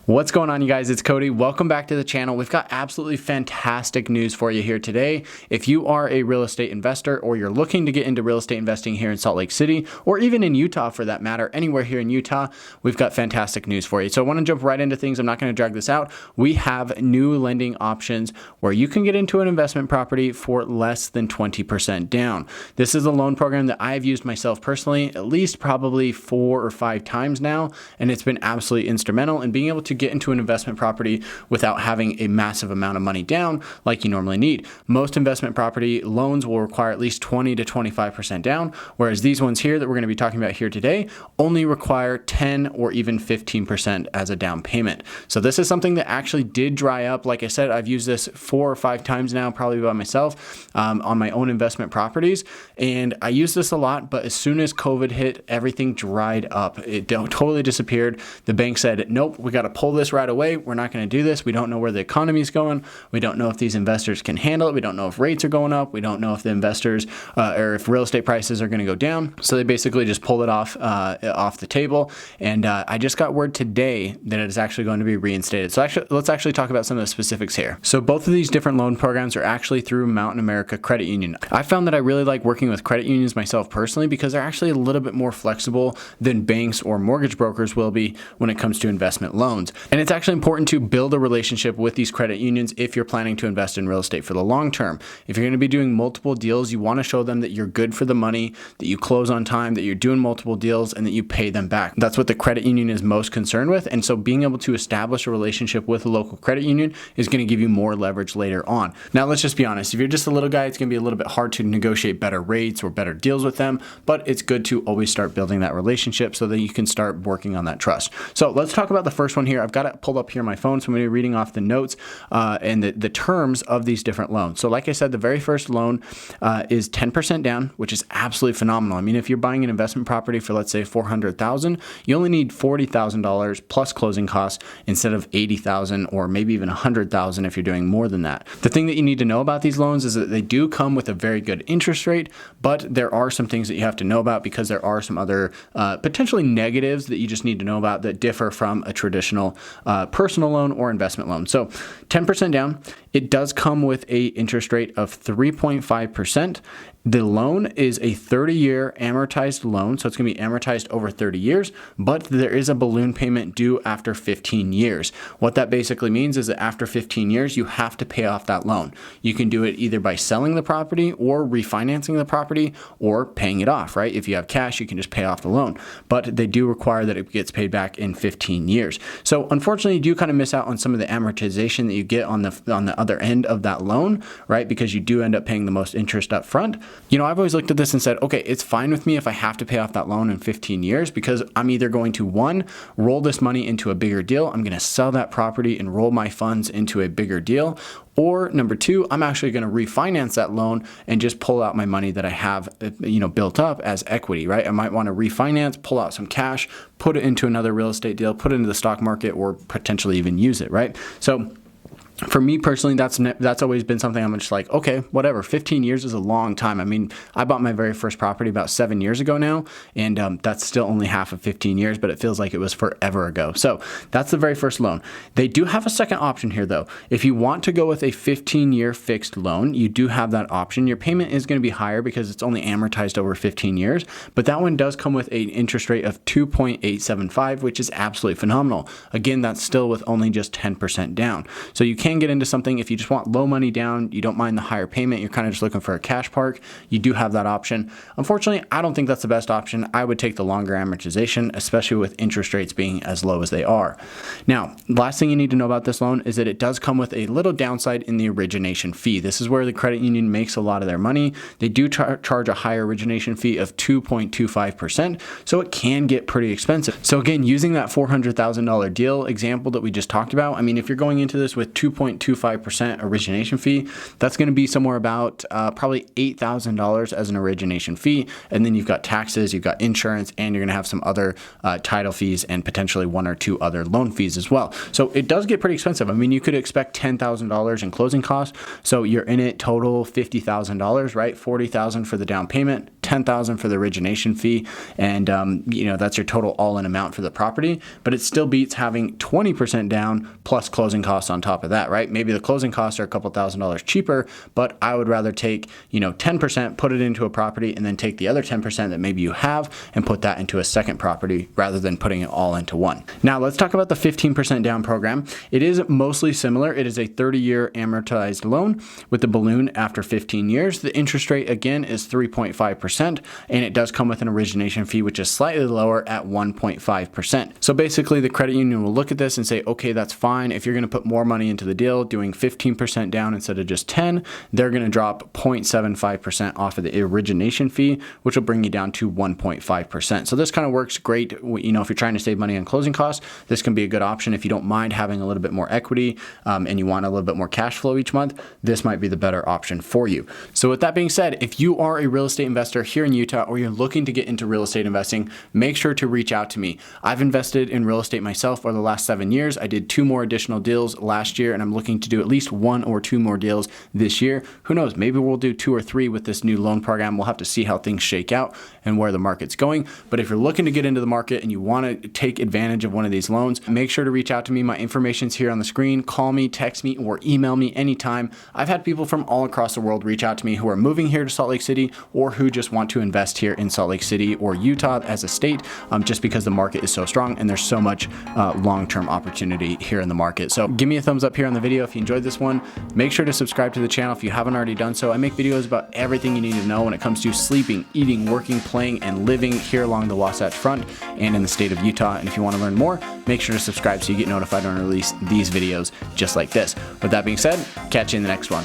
What's going on, you guys? It's Cody. Welcome back to the channel. We've got absolutely fantastic news for you here today. If you are a real estate investor or you're looking to get into real estate investing here in Salt Lake City, or even in Utah for that matter, anywhere here in Utah, we've got fantastic news for you. So I want to jump right into things. I'm not going to drag this out. We have new lending options where you can get into an investment property for less than 20% down. This is a loan program that I've used myself personally at least probably 4 or 5 times now, and it's been absolutely instrumental in being able to get into an investment property without having a massive amount of money down like you normally need. Most investment property loans will require at least 20 to 25% down, whereas these ones here that we're going to be talking about here today only require 10 or even 15% as a down payment. So this is something that actually did dry up. Like I said, I've used this 4 or 5 times now, probably by myself on my own investment properties. And I use this a lot, but as soon as COVID hit, everything dried up. It totally disappeared. The bank said, nope, we got to pull this right away. We're not going to do this. We don't know where the economy is going. We don't know if these investors can handle it. We don't know if rates are going up. We don't know if the investors or if real estate prices are going to go down. So they basically just pulled it off the table. And I just got word today that it is actually going to be reinstated. So let's actually talk about some of the specifics here. So both of these different loan programs are actually through Mountain America Credit Union. I found that I really like working with credit unions myself personally because they're actually a little bit more flexible than banks or mortgage brokers will be when it comes to investment loans. And it's actually important to build a relationship with these credit unions if you're planning to invest in real estate for the long term. If you're going to be doing multiple deals, you want to show them that you're good for the money, that you close on time, that you're doing multiple deals, and that you pay them back. That's what the credit union is most concerned with. And so being able to establish a relationship with a local credit union is going to give you more leverage later on. Now, let's just be honest. If you're just a little guy, it's going to be a little bit hard to negotiate better rates or better deals with them, but it's good to always start building that relationship so that you can start working on that trust. So let's talk about the first one here. I've got it pulled up here on my phone, so I'm going to be reading off the notes and the terms of these different loans. So like I said, the very first loan is 10% down, which is absolutely phenomenal. I mean, if you're buying an investment property for, let's say, $400,000, you only need $40,000 plus closing costs instead of $80,000 or maybe even $100,000 if you're doing more than that. The thing that you need to know about these loans is that they do come with a very good interest rate, but there are some things that you have to know about because there are some other potentially negatives that you just need to know about that differ from a traditional personal loan or investment loan. So 10% down, it does come with a interest rate of 3.5%. The loan is a 30-year amortized loan, so it's going to be amortized over 30 years, but there is a balloon payment due after 15 years. What that basically means is that after 15 years, you have to pay off that loan. You can do it either by selling the property or refinancing the property or paying it off, right? If you have cash, you can just pay off the loan, but they do require that it gets paid back in 15 years. So unfortunately, you do kind of miss out on some of the amortization that you get on the other end of that loan, right? Because you do end up paying the most interest up front. You know, I've always looked at this and said, okay, it's fine with me if I have to pay off that loan in 15 years because I'm either going to, one, roll this money into a bigger deal. I'm going to sell that property and roll my funds into a bigger deal. Or number 2, I'm actually going to refinance that loan and just pull out my money that I have, built up as equity, right? I might want to refinance, pull out some cash, put it into another real estate deal, put it into the stock market, or potentially even use it, right? So for me personally, that's always been something I'm just like, okay, whatever. 15 years is a long time. I mean, I bought my very first property about 7 years ago now, and that's still only half of 15 years, but it feels like it was forever ago. So that's the very first loan. They do have a second option here, though. If you want to go with a 15-year fixed loan, you do have that option. Your payment is going to be higher because it's only amortized over 15 years, but that one does come with an interest rate of 2.875, which is absolutely phenomenal. Again, that's still with only just 10% down. So you can get into something if you just want low money down, you don't mind the higher payment, you're kind of just looking for a cash park, you do have that option. Unfortunately, I don't think that's the best option. I would take the longer amortization, especially with interest rates being as low as they are. Now, last thing you need to know about this loan is that it does come with a little downside in the origination fee. This is where the credit union makes a lot of their money. They do charge a higher origination fee of 2.25%, so it can get pretty expensive. So again, using that $400,000 deal example that we just talked about, I mean, if you're going into this with 2.25% origination fee, that's going to be somewhere about probably $8,000 as an origination fee. And then you've got taxes, you've got insurance, and you're going to have some other title fees and potentially 1 or 2 other loan fees as well. So it does get pretty expensive. I mean, you could expect $10,000 in closing costs. So you're in it total $50,000, right? $40,000 for the down payment, $10,000 for the origination fee, and that's your total all-in amount for the property. But it still beats having 20% down plus closing costs on top of that, right? Maybe the closing costs are a couple $1,000s cheaper, but I would rather take 10%, put it into a property, and then take the other 10% that maybe you have and put that into a second property rather than putting it all into one. Now let's talk about the 15% down program. It is mostly similar. It is a 30-year amortized loan with the balloon after 15 years. The interest rate again is 3.5%, and it does come with an origination fee, which is slightly lower at 1.5%. So basically the credit union will look at this and say, okay, that's fine. If you're going to put more money into the deal, doing 15% down instead of just 10, they're going to drop 0.75% off of the origination fee, which will bring you down to 1.5%. So this kind of works great. If you're trying to save money on closing costs, this can be a good option. If you don't mind having a little bit more equity and you want a little bit more cash flow each month, this might be the better option for you. So with that being said, if you are a real estate investor here in Utah or you're looking to get into real estate investing, make sure to reach out to me. I've invested in real estate myself for the last 7 years. I did 2 more additional deals last year, and I'm looking to do at least 1 or 2 more deals this year. Who knows? Maybe we'll do 2 or 3 with this new loan program. We'll have to see how things shake out and where the market's going. But if you're looking to get into the market and you want to take advantage of one of these loans, make sure to reach out to me. My information's here on the screen. Call me, text me, or email me anytime. I've had people from all across the world reach out to me who are moving here to Salt Lake City or who just want to invest here in Salt Lake City or Utah as a state, just because the market is so strong and there's so much long-term opportunity here in the market. So give me a thumbs up here on the video if you enjoyed this one. Make sure to subscribe to the channel if you haven't already done so. I make videos about everything you need to know when it comes to sleeping, eating, working, playing, and living here along the Wasatch Front and in the state of Utah. And if you want to learn more, make sure to subscribe so you get notified when I release these videos just like this. With that being said, catch you in the next one.